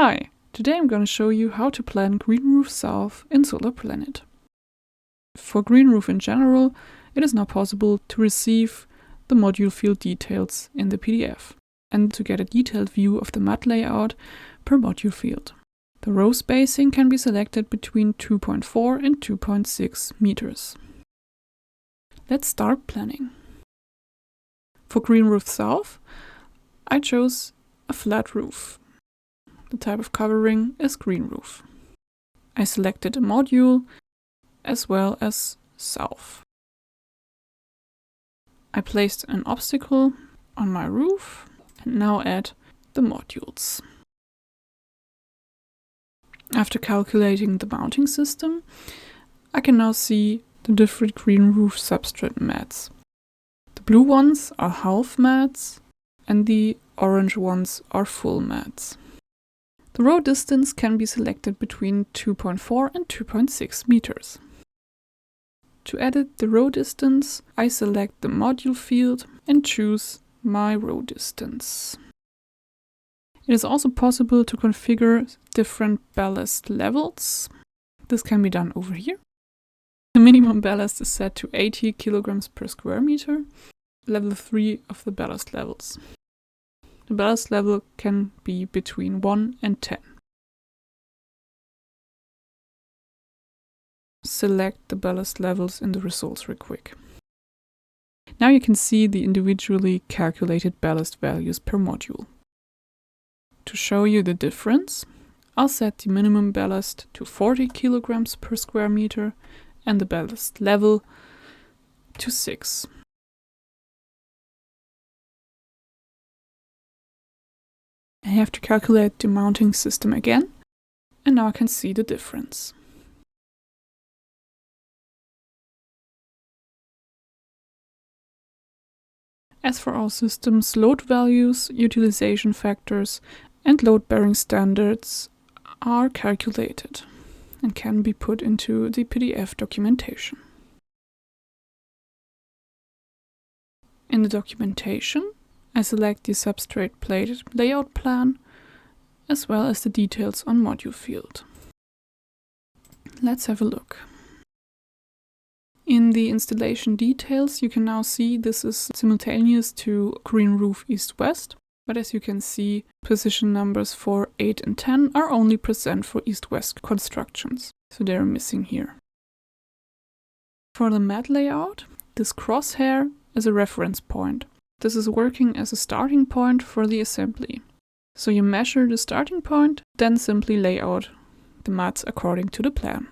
Hi, today I'm going to show you how to plan Greenroof South in Solar-Planit. For Greenroof in general, it is now possible to receive the module field details in the PDF and to get a detailed view of the mat layout per module field. The row spacing can be selected between 2.4 and 2.6 meters. Let's start planning. For Greenroof South, I chose a flat roof. The type of covering is Greenroof. I selected a module as well as South. I placed an obstacle on my roof and now add the modules. After calculating the mounting system, I can now see the different Greenroof substrate mats. The blue ones are half mats and the orange ones are full mats. The row distance can be selected between 2.4 and 2.6 meters. To edit the row distance, I select the module field and choose my row distance. It is also possible to configure different ballast levels. This can be done over here. The minimum ballast is set to 80 kilograms per square meter, level 3 of the ballast levels. The ballast level can be between 1 and 10. Select the ballast levels in the results real quick. Now you can see the individually calculated ballast values per module. To show you the difference, I'll set the minimum ballast to 40 kilograms per square meter and the ballast level to 6. I have to calculate the mounting system again, and now I can see the difference. As for all systems, load values, utilization factors, and load-bearing standards are calculated and can be put into the PDF documentation. In the documentation, I select the substrate plate layout plan, as well as the details on module field. Let's have a look. In the installation details, you can now see this is simultaneous to Greenroof East-West, but as you can see, position numbers for 8 and 10 are only present for East-West constructions, so they're missing here. For the mat layout, this crosshair is a reference point. This is working as a starting point for the assembly. So you measure the starting point, then simply lay out the mats according to the plan.